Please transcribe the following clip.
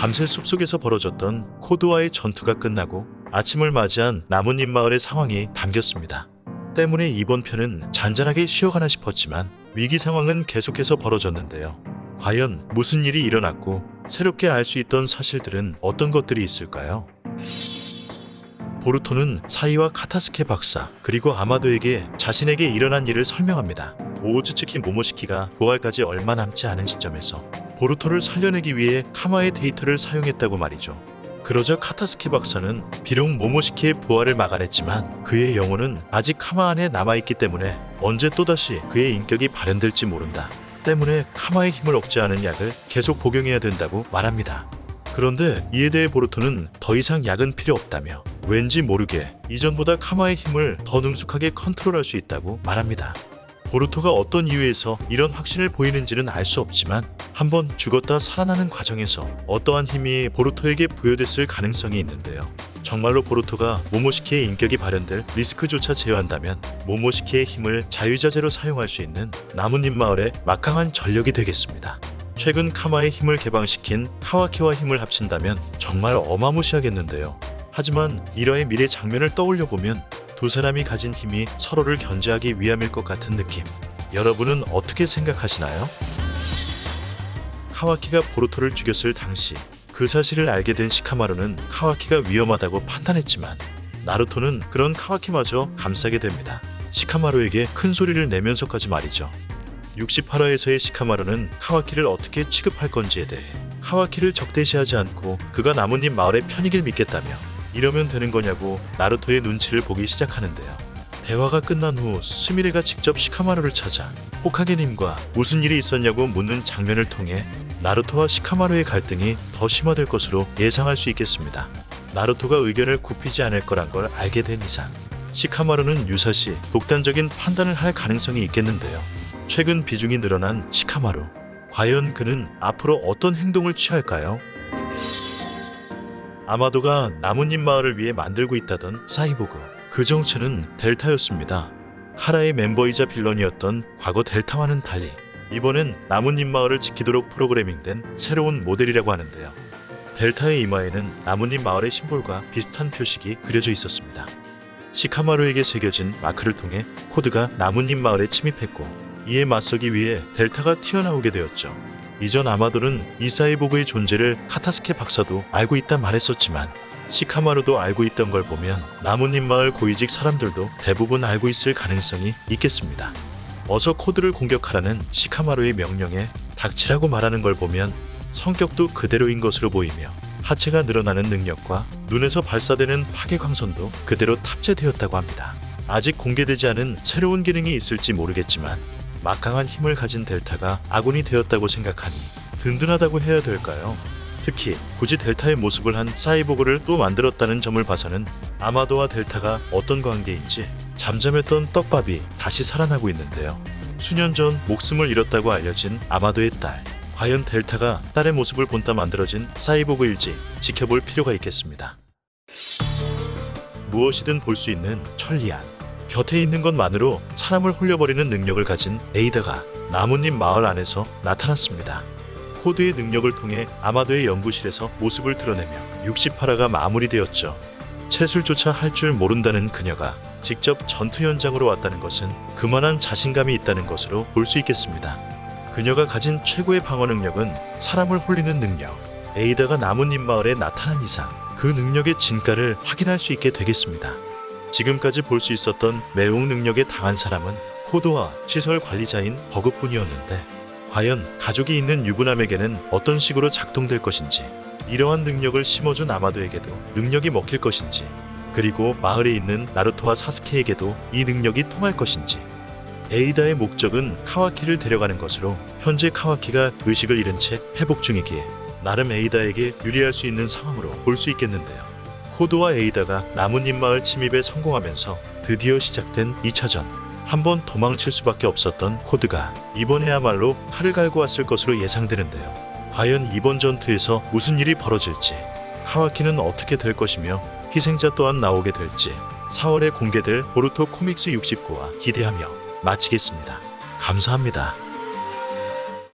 밤새 숲속에서 벌어졌던 코드와의 전투가 끝나고 아침을 맞이한 나뭇잎 마을의 상황이 담겼습니다. 때문에 이번 편은 잔잔하게 쉬어가나 싶었지만 위기 상황은 계속해서 벌어졌는데요. 과연 무슨 일이 일어났고 새롭게 알 수 있던 사실들은 어떤 것들이 있을까요? 보루토는 사이와 카타스케 박사 그리고 아마도에게 자신에게 일어난 일을 설명합니다. 오우츠츠키 모모시키가 부활까지 얼마 남지 않은 시점에서 보루토를 살려내기 위해 카마의 데이터를 사용했다고 말이죠. 그러자 카타스케 박사는 비록 모모시키의 부활을 막아냈지만 그의 영혼은 아직 카마 안에 남아있기 때문에 언제 또다시 그의 인격이 발현될지 모른다. 때문에 카마의 힘을 억제하는 약을 계속 복용해야 된다고 말합니다. 그런데 이에 대해 보루토는 더 이상 약은 필요 없다며 왠지 모르게 이전보다 카마의 힘을 더 능숙하게 컨트롤할 수 있다고 말합니다. 보루토가 어떤 이유에서 이런 확신을 보이는지는 알 수 없지만 한번 죽었다 살아나는 과정에서 어떠한 힘이 보루토에게 부여됐을 가능성이 있는데요. 정말로 보루토가 모모시키의 인격이 발현될 리스크조차 제외한다면 모모시키의 힘을 자유자재로 사용할 수 있는 나뭇잎 마을의 막강한 전력이 되겠습니다. 최근 카마의 힘을 개방시킨 카와키와 힘을 합친다면 정말 어마무시하겠는데요. 하지만 일화의 미래 장면을 떠올려보면 두 사람이 가진 힘이 서로를 견제하기 위함일 것 같은 느낌. 여러분은 어떻게 생각하시나요? 카와키가 보루토를 죽였을 당시 그 사실을 알게 된 시카마루는 카와키가 위험하다고 판단했지만 나루토는 그런 카와키마저 감싸게 됩니다. 시카마루에게 큰 소리를 내면서까지 말이죠. 68화에서의 시카마루는 카와키를 어떻게 취급할 건지에 대해 카와키를 적대시하지 않고 그가 나뭇잎 마을의 편익을 믿겠다며 이러면 되는 거냐고 나루토의 눈치를 보기 시작하는데요. 대화가 끝난 후 스미레가 직접 시카마루를 찾아 호카게님과 무슨 일이 있었냐고 묻는 장면을 통해 나루토와 시카마루의 갈등이 더 심화될 것으로 예상할 수 있겠습니다. 나루토가 의견을 굽히지 않을 거란 걸 알게 된 이상 시카마루는 유사시 독단적인 판단을 할 가능성이 있겠는데요. 최근 비중이 늘어난 시카마루. 과연 그는 앞으로 어떤 행동을 취할까요? 아마도가 나뭇잎 마을을 위해 만들고 있다던 사이보그. 그 정체는 델타였습니다. 카라의 멤버이자 빌런이었던 과거 델타와는 달리 이번엔 나뭇잎 마을을 지키도록 프로그래밍된 새로운 모델이라고 하는데요. 델타의 이마에는 나뭇잎 마을의 심볼과 비슷한 표식이 그려져 있었습니다. 시카마루에게 새겨진 마크를 통해 코드가 나뭇잎 마을에 침입했고 이에 맞서기 위해 델타가 튀어나오게 되었죠. 이전 아마도는 이 사이보그의 존재를 카타스케 박사도 알고 있다 말했었지만 시카마루도 알고 있던 걸 보면 나뭇잎 마을 고위직 사람들도 대부분 알고 있을 가능성이 있겠습니다. 어서 코드를 공격하라는 시카마루의 명령에 닥치라고 말하는 걸 보면 성격도 그대로인 것으로 보이며 하체가 늘어나는 능력과 눈에서 발사되는 파괴 광선도 그대로 탑재되었다고 합니다. 아직 공개되지 않은 새로운 기능이 있을지 모르겠지만 막강한 힘을 가진 델타가 아군이 되었다고 생각하니 든든하다고 해야 될까요? 특히 굳이 델타의 모습을 한 사이보그를 또 만들었다는 점을 봐서는 아마도와 델타가 어떤 관계인지 잠잠했던 떡밥이 다시 살아나고 있는데요. 수년 전 목숨을 잃었다고 알려진 아마도의 딸. 과연 델타가 딸의 모습을 본따 만들어진 사이보그일지 지켜볼 필요가 있겠습니다. 무엇이든 볼 수 있는 천리안. 곁에 있는 것만으로 사람을 홀려버리는 능력을 가진 에이다가 나뭇잎 마을 안에서 나타났습니다. 코드의 능력을 통해 아마도의 연구실에서 모습을 드러내며 68화가 마무리되었죠. 채술조차 할 줄 모른다는 그녀가 직접 전투 현장으로 왔다는 것은 그만한 자신감이 있다는 것으로 볼 수 있겠습니다. 그녀가 가진 최고의 방어 능력은 사람을 홀리는 능력. 에이다가 나뭇잎 마을에 나타난 이상 그 능력의 진가를 확인할 수 있게 되겠습니다. 지금까지 볼 수 있었던 매혹 능력에 당한 사람은 코드와 시설 관리자인 버그뿐이었는데 과연 가족이 있는 유부남에게는 어떤 식으로 작동될 것인지, 이러한 능력을 심어준 아마도에게도 능력이 먹힐 것인지, 그리고 마을에 있는 나루토와 사스케에게도 이 능력이 통할 것인지. 에이다의 목적은 카와키를 데려가는 것으로 현재 카와키가 의식을 잃은 채 회복 중이기에 나름 에이다에게 유리할 수 있는 상황으로 볼 수 있겠는데요. 코드와 에이다가 나뭇잎 마을 침입에 성공하면서 드디어 시작된 2차전. 한번 도망칠 수밖에 없었던 코드가 이번에야말로 칼을 갈고 왔을 것으로 예상되는데요. 과연 이번 전투에서 무슨 일이 벌어질지, 카와키는 어떻게 될 것이며 희생자 또한 나오게 될지 4월에 공개될 보루토 코믹스 69화 기대하며 마치겠습니다. 감사합니다.